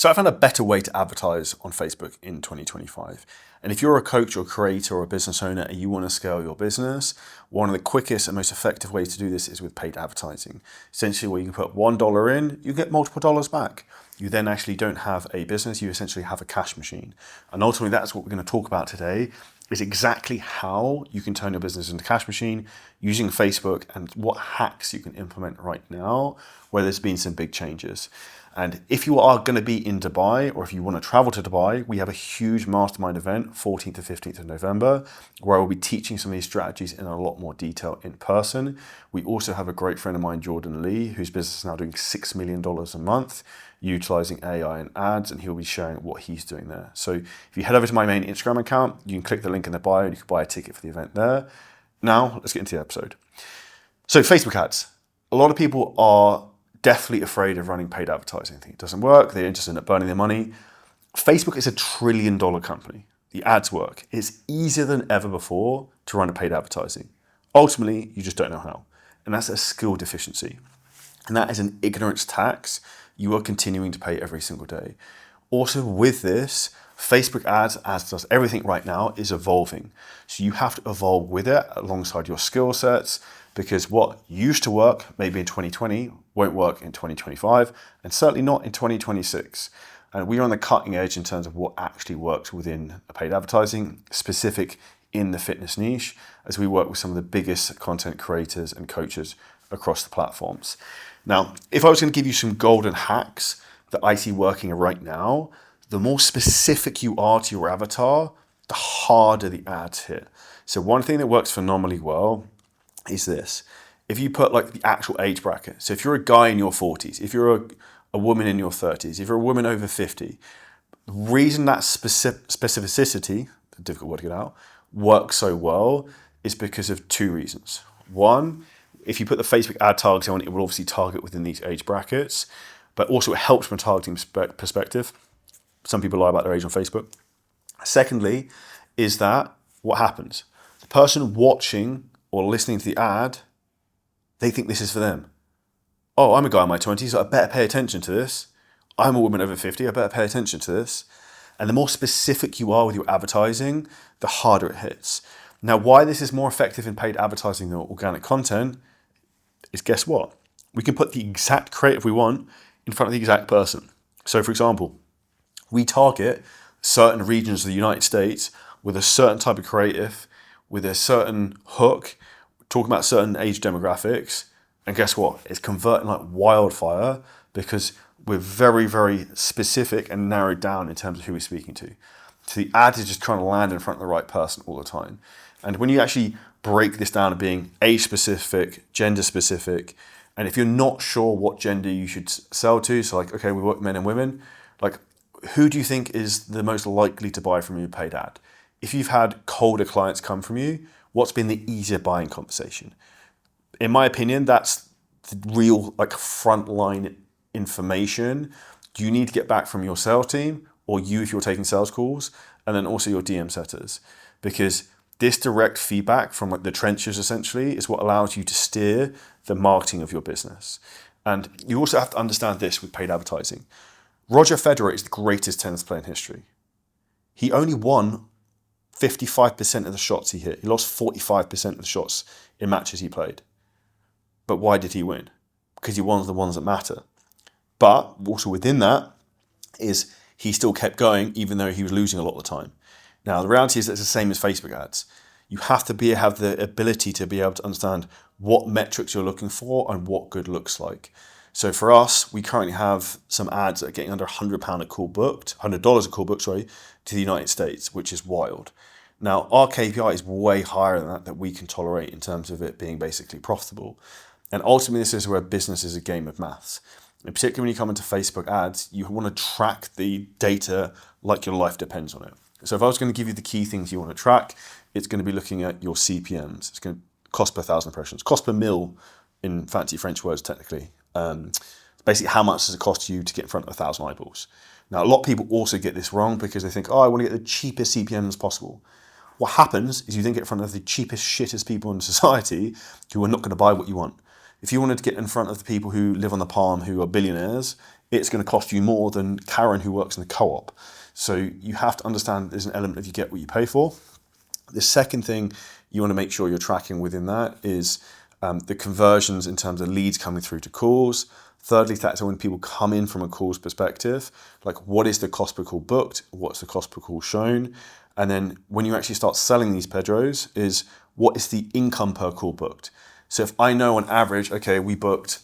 So I found a better way to advertise on Facebook in 2025. And if you're a coach or creator or a business owner and you want to scale your business, one of the quickest and most effective ways to do this is with paid advertising. Essentially, where you can put $1 in, you get multiple dollars back. You then actually don't have a business, you essentially have a cash machine. And ultimately, that's what we're going to talk about today, is exactly how you can turn your business into a cash machine using Facebook and what hacks you can implement right now where there's been some big changes. And if you are going to be in Dubai, or if you want to travel to Dubai, we have a huge mastermind event, 14th to 15th of November, where I will be teaching some of these strategies in a lot more detail in person. We also have a great friend of mine, Jordan Lee, whose business is now doing $6 million a month, utilizing AI and ads, and he'll be sharing what he's doing there. So if you head over to my main Instagram account, you can click the link in the bio and you can buy a ticket for the event there. Now, let's get into the episode. So Facebook ads. A lot of people are definitely afraid of running paid advertising. They think it doesn't work. They just end up burning their money. Facebook is $1 trillion company. The ads work. It's easier than ever before to run a paid advertising. Ultimately, you just don't know how. And that's a skill deficiency. And that is an ignorance tax you are continuing to pay every single day. Also with this, Facebook ads, as does everything right now, is evolving. So you have to evolve with it alongside your skill sets, because what used to work maybe in 2020 won't work in 2025 and certainly not in 2026. And we are on the cutting edge in terms of what actually works within paid advertising, specific in the fitness niche, as we work with some of the biggest content creators and coaches across the platforms. Now, if I was going to give you some golden hacks that I see working right now, the more specific you are to your avatar, the harder the ads hit. So one thing that works phenomenally well is this. If you put like the actual age bracket, so if you're a guy in your 40s, if you're a woman in your 30s, if you're a woman over 50, the reason that specificity, a difficult word to get out, works so well is because of two reasons. One, if you put the Facebook ad targeting on, it will obviously target within these age brackets, but also it helps from a targeting perspective. Some people lie about their age on Facebook. Secondly, is that what happens? The person watching or listening to the ad, they think this is for them. Oh, I'm a guy in my 20s, so I better pay attention to this. I'm a woman over 50, I better pay attention to this. And the more specific you are with your advertising, the harder it hits. Now, why this is more effective in paid advertising than organic content is, guess what? We can put the exact creative we want in front of the exact person. So for example, we target certain regions of the United States with a certain type of creative, with a certain hook, talking about certain age demographics, and guess what? It's converting like wildfire because we're very, very specific and narrowed down in terms of who we're speaking to. So the ad is just trying to land in front of the right person all the time. And when you actually break this down to being age specific, gender specific, and if you're not sure what gender you should sell to, so like, okay, we work men and women, like who do you think is the most likely to buy from your paid ad? If you've had colder clients come from you, what's been the easier buying conversation? In my opinion, that's the real like frontline information you need to get back from your sales team, or you if you're taking sales calls, and then also your DM setters. Because this direct feedback from like the trenches essentially is what allows you to steer the marketing of your business. And you also have to understand this with paid advertising. Roger Federer is the greatest tennis player in history. He only won 55% of the shots he hit. He lost 45% of the shots in matches he played. But why did he win? Because he won the ones that matter. But also within that is he still kept going even though he was losing a lot of the time. Now, the reality is that it's the same as Facebook ads. You have to have the ability to be able to understand what metrics you're looking for and what good looks like. So for us, we currently have some ads that are getting under $100 a call booked, $100 a call booked, to the United States, which is wild. Now, our KPI is way higher than that we can tolerate in terms of it being basically profitable. And ultimately, this is where business is a game of maths. And particularly when you come into Facebook ads, you want to track the data like your life depends on it. So if I was going to give you the key things you want to track, it's going to be looking at your CPMs. It's going to cost per 1,000 impressions, cost per mil in fancy French words technically. Basically, how much does it cost you to get in front of 1,000 eyeballs? Now, a lot of people also get this wrong because they think, oh, I want to get the cheapest CPM as possible. What happens is you then get in front of the cheapest, shittest people in society who are not going to buy what you want. If you wanted to get in front of the people who live on the palm, who are billionaires, it's going to cost you more than Karen who works in the co-op. So you have to understand there's an element of you get what you pay for. The second thing you want to make sure you're tracking within that is the conversions in terms of leads coming through to calls. Thirdly, that's when people come in from a calls perspective, like what is the cost per call booked? What's the cost per call shown? And then when you actually start selling these Pedros is what is the income per call booked? So if I know on average, okay, we booked,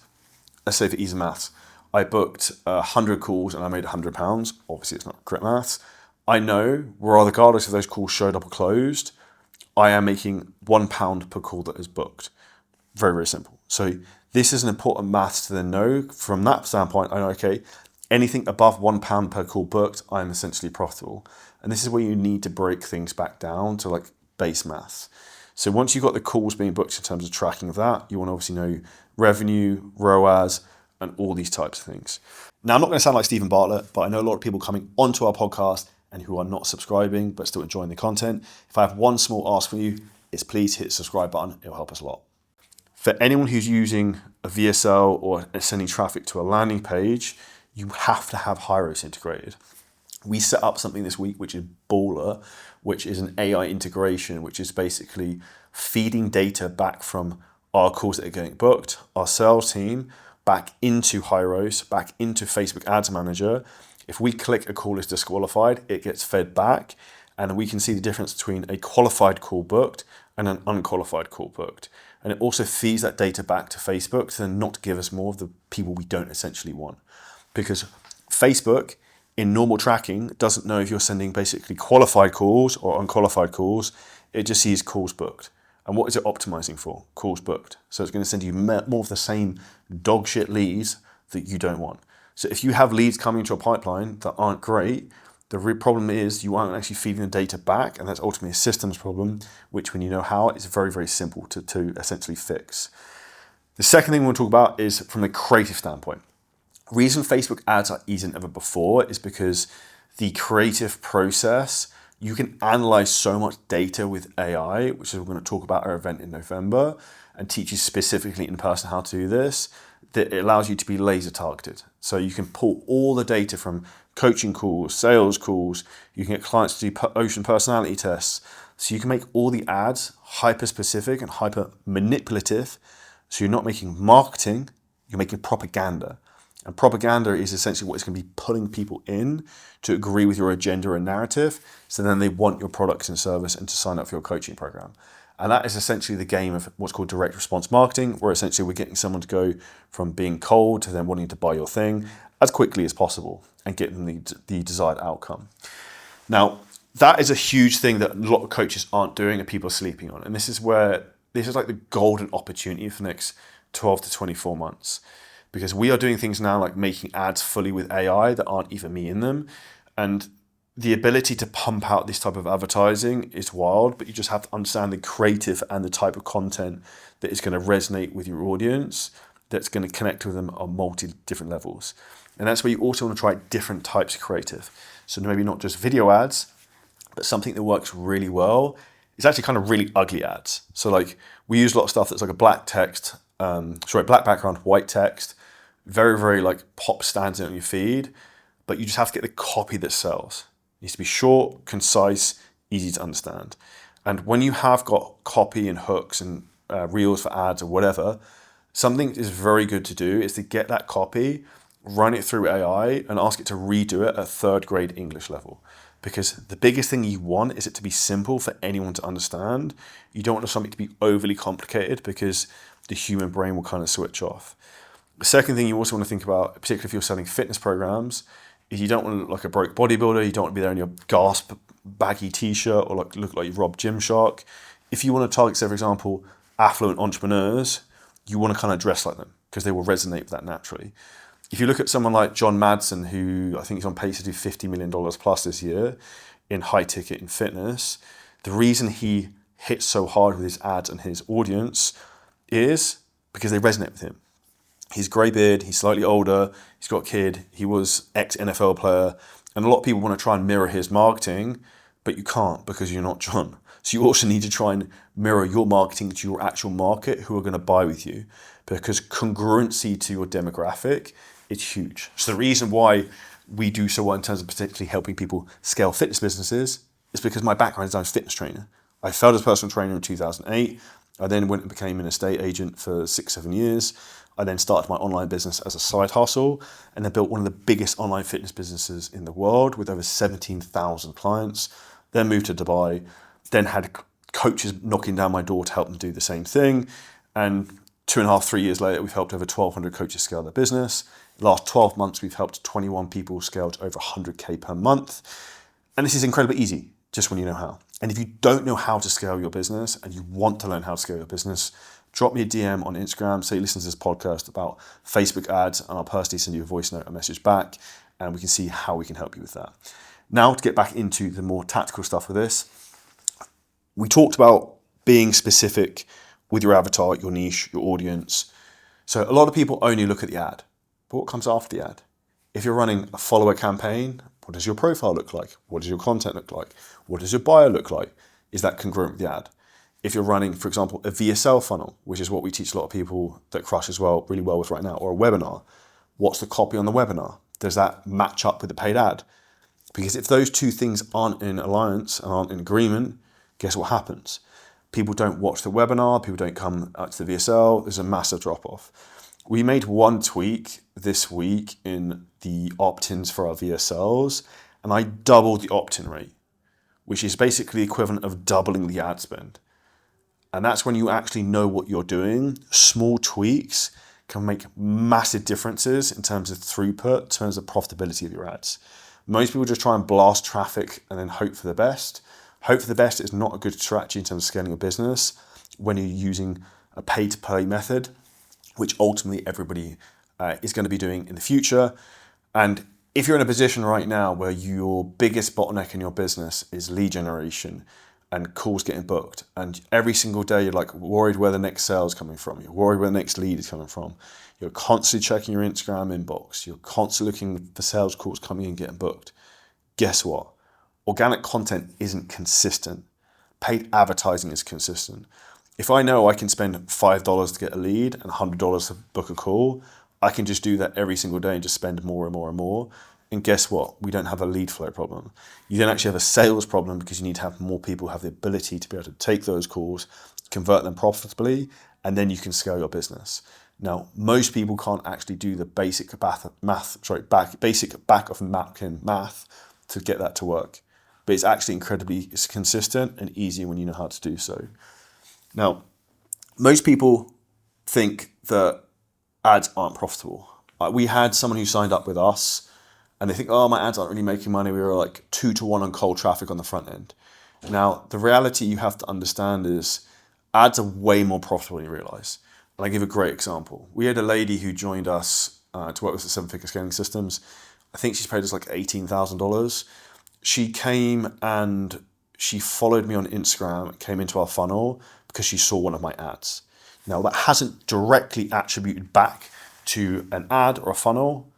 let's say for easy maths, I booked 100 calls and I made £100. Obviously it's not correct maths. I know, regardless if those calls showed up or closed, I am making £1 per call that is booked. Very, very simple. So this is an important maths to then know. From that standpoint, I know, okay, anything above £1 per call booked, I'm essentially profitable. And this is where you need to break things back down to like base maths. So once you've got the calls being booked in terms of tracking of that, you want to obviously know revenue, ROAS, and all these types of things. Now, I'm not going to sound like Stephen Bartlett, but I know a lot of people coming onto our podcast and who are not subscribing, but still enjoying the content. If I have one small ask for you, it's please hit the subscribe button. It'll help us a lot. For anyone who's using a VSL or sending traffic to a landing page, you have to have ROAS integrated. We set up something this week, which is Baller, which is an AI integration, which is basically feeding data back from our calls that are getting booked, our sales team, back into ROAS, back into Facebook Ads Manager. If we click a call is disqualified, it gets fed back, and we can see the difference between a qualified call booked and an unqualified call booked. And it also feeds that data back to Facebook to then not give us more of the people we don't essentially want. Because Facebook, in normal tracking, doesn't know if you're sending basically qualified calls or unqualified calls. It just sees calls booked. And what is it optimizing for? Calls booked. So it's going to send you more of the same dog shit leads that you don't want. So if you have leads coming into a pipeline that aren't great, the real problem is you aren't actually feeding the data back, and that's ultimately a systems problem, which when you know how, it's very, very simple to essentially fix. The second thing we want to talk about is from a creative standpoint. The reason Facebook ads are easier than ever before is because the creative process, you can analyze so much data with AI, which is we're going to talk about at our event in November and teach you specifically in person how to do this, that it allows you to be laser targeted. So you can pull all the data from coaching calls, sales calls, you can get clients to do ocean personality tests. So you can make all the ads hyper specific and hyper manipulative. So you're not making marketing, you're making propaganda. And propaganda is essentially what is going to be pulling people in to agree with your agenda and narrative. So then they want your products and service and to sign up for your coaching program. And that is essentially the game of what's called direct response marketing, where essentially we're getting someone to go from being cold to then wanting to buy your thing as quickly as possible and get them the desired outcome. Now, that is a huge thing that a lot of coaches aren't doing and people are sleeping on. And this is like the golden opportunity for the next 12 to 24 months. Because we are doing things now like making ads fully with AI that aren't even me in them. And the ability to pump out this type of advertising is wild, but you just have to understand the creative and the type of content that is going to resonate with your audience, that's going to connect with them on multi different levels. And that's where you also want to try different types of creative. So maybe not just video ads, but something that works really well is actually kind of really ugly ads. So like we use a lot of stuff that's like a black background, white text, very, very like pop stands out on your feed, but you just have to get the copy that sells. It needs to be short, concise, easy to understand. And when you have got copy and hooks and reels for ads or whatever, something is very good to do is to get that copy, run it through AI and ask it to redo it at third grade English level. Because the biggest thing you want is it to be simple for anyone to understand. You don't want something to be overly complicated because the human brain will kind of switch off. The second thing you also want to think about, particularly if you're selling fitness programs, is you don't want to look like a broke bodybuilder. You don't want to be there in your gasp baggy t-shirt or like look like you've robbed Gymshark. If you want to target, say, for example, affluent entrepreneurs, you want to kind of dress like them because they will resonate with that naturally. If you look at someone like John Madsen, who I think is on pace to do $50 million plus this year in high ticket in fitness, the reason he hits so hard with his ads and his audience is because they resonate with him. He's grey beard, he's slightly older, he's got a kid, he was ex-NFL player, and a lot of people want to try and mirror his marketing, but you can't because you're not John. So you also need to try and mirror your marketing to your actual market who are going to buy with you, because congruency to your demographic It's huge. So the reason why we do so well in terms of particularly helping people scale fitness businesses is because my background is I'm a fitness trainer. I failed as a personal trainer in 2008. I then went and became an estate agent for 6-7 years. I then started my online business as a side hustle and then built one of the biggest online fitness businesses in the world with over 17,000 clients. Then moved to Dubai, then had coaches knocking down my door to help them do the same thing. And 2.5, 3 years later, we've helped over 1,200 coaches scale their business. The last 12 months, we've helped 21 people scale to over 100K per month. And this is incredibly easy, just when you know how. And if you don't know how to scale your business and you want to learn how to scale your business, drop me a DM on Instagram, say you listen to this podcast about Facebook ads, and I'll personally send you a voice note, a message back, and we can see how we can help you with that. Now, to get back into the more tactical stuff with this, we talked about being specific with your avatar, your niche, your audience. So a lot of people only look at the ad, but what comes after the ad? If you're running a follower campaign, what does your profile look like? What does your content look like? What does your bio look like? Is that congruent with the ad? If you're running, for example, a VSL funnel, which is what we teach a lot of people that crush as well, really well with right now, or a webinar, what's the copy on the webinar? Does that match up with the paid ad? Because if those two things aren't in alliance and aren't in agreement, guess what happens? People don't watch the webinar, people don't come out to the VSL, there's a massive drop-off. We made one tweak this week in the opt-ins for our VSLs, and I doubled the opt-in rate, which is basically the equivalent of doubling the ad spend. And that's when you actually know what you're doing. Small tweaks can make massive differences in terms of throughput, in terms of profitability of your ads. Most people just try and blast traffic and then hope for the best. Hope for the best is not a good strategy in terms of scaling a business when you're using a pay-to-play method, which ultimately everybody is going to be doing in the future. And if you're in a position right now where your biggest bottleneck in your business is lead generation and calls getting booked, and every single day you're like worried where the next sale is coming from, you're worried where the next lead is coming from, you're constantly checking your Instagram inbox, you're constantly looking for sales calls coming in getting booked, guess what? Organic content isn't consistent. Paid advertising is consistent. If I know I can spend $5 to get a lead and $100 to book a call, I can just do that every single day and just spend more and more and more. And guess what? We don't have a lead flow problem. You don't actually have a sales problem because you need to have more people have the ability to be able to take those calls, convert them profitably, and then you can scale your business. Now, most people can't actually do the basic back of napkin math to get that to work. But it's actually incredibly consistent and easy when you know how to do so. Now, most people think that ads aren't profitable. We had someone who signed up with us and they think, oh, my ads aren't really making money. We were like 2-to-1 on cold traffic on the front end. Now, the reality you have to understand is ads are way more profitable than you realize. And I give a great example. We had a lady who joined us to work with the 7-figure scaling systems. I think she's paid us like $18,000. She came and she followed me on Instagram, came into our funnel because she saw one of my ads. Now, that hasn't directly attributed back to an ad or a funnel,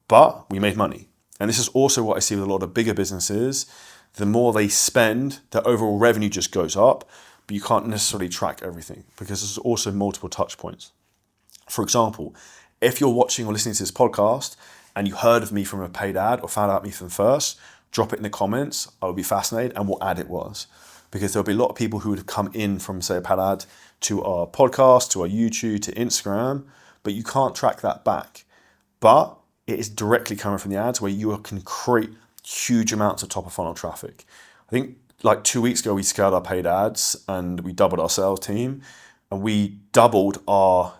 but we made money. And this is also what I see with a lot of bigger businesses. The more they spend, their overall revenue just goes up, but you can't necessarily track everything because there's also multiple touch points. For example, if you're watching or listening to this podcast and you heard of me from a paid ad or found out me from first, drop it in the comments. I would be fascinated and what ad it was. Because there'll be a lot of people who would have come in from, say, a paid ad to our podcast, to our YouTube, to Instagram, but you can't track that back. But it is directly coming from the ads where you can create huge amounts of top of funnel traffic. I think like 2 weeks ago, we scaled our paid ads and we doubled our sales team and we doubled our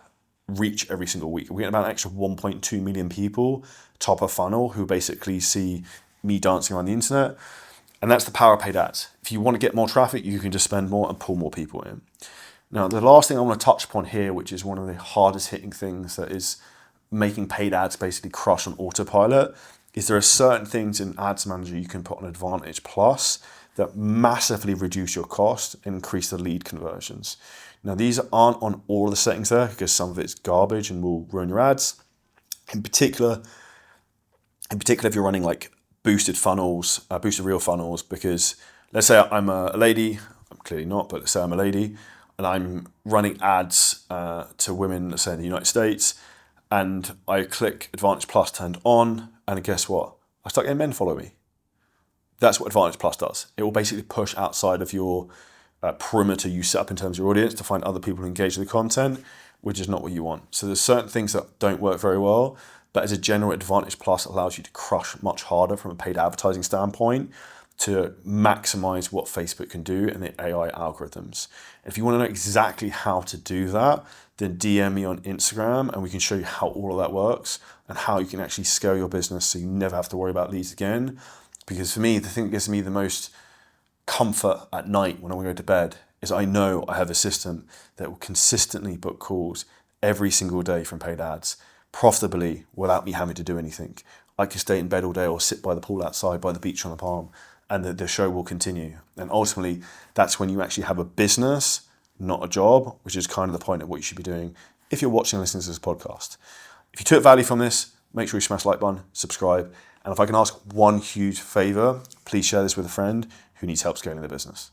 reach every single week. We get about an extra 1.2 million people top of funnel who basically see me dancing around the internet. And that's the power of paid ads. If you want to get more traffic, you can just spend more and pull more people in. Now, the last thing I want to touch upon here, which is one of the hardest hitting things that is making paid ads basically crush on autopilot, is there are certain things in Ads Manager you can put on Advantage Plus that massively reduce your cost and increase the lead conversions. Now, these aren't on all the settings there because some of it's garbage and will ruin your ads. In particular, if you're running like boosted funnels, boosted reel funnels, because let's say I'm a lady, I'm clearly not, but let's say I'm a lady and I'm running ads to women, let's say in the United States, and I click Advantage Plus turned on, and guess what? I start getting men follow me. That's what Advantage Plus does. It will basically push outside of your perimeter you set up in terms of your audience to find other people who engage with the content, which is not what you want. So there's certain things that don't work very well, but as a general, Advantage Plus allows you to crush much harder from a paid advertising standpoint to maximize what Facebook can do and the AI algorithms. If you want to know exactly how to do that, then DM me on Instagram and we can show you how all of that works and how you can actually scale your business so you never have to worry about leads again. Because for me, the thing that gives me the most comfort at night when I go to bed is I know I have a system that will consistently book calls every single day from paid ads, profitably, without me having to do anything. I can stay in bed all day or sit by the pool outside, by the beach on a palm, and the show will continue. And ultimately, that's when you actually have a business, not a job, which is kind of the point of what you should be doing if you're watching and listening to this podcast. If you took value from this, make sure you smash the like button, subscribe, and if I can ask one huge favor, please share this with a friend who needs help scaling their business.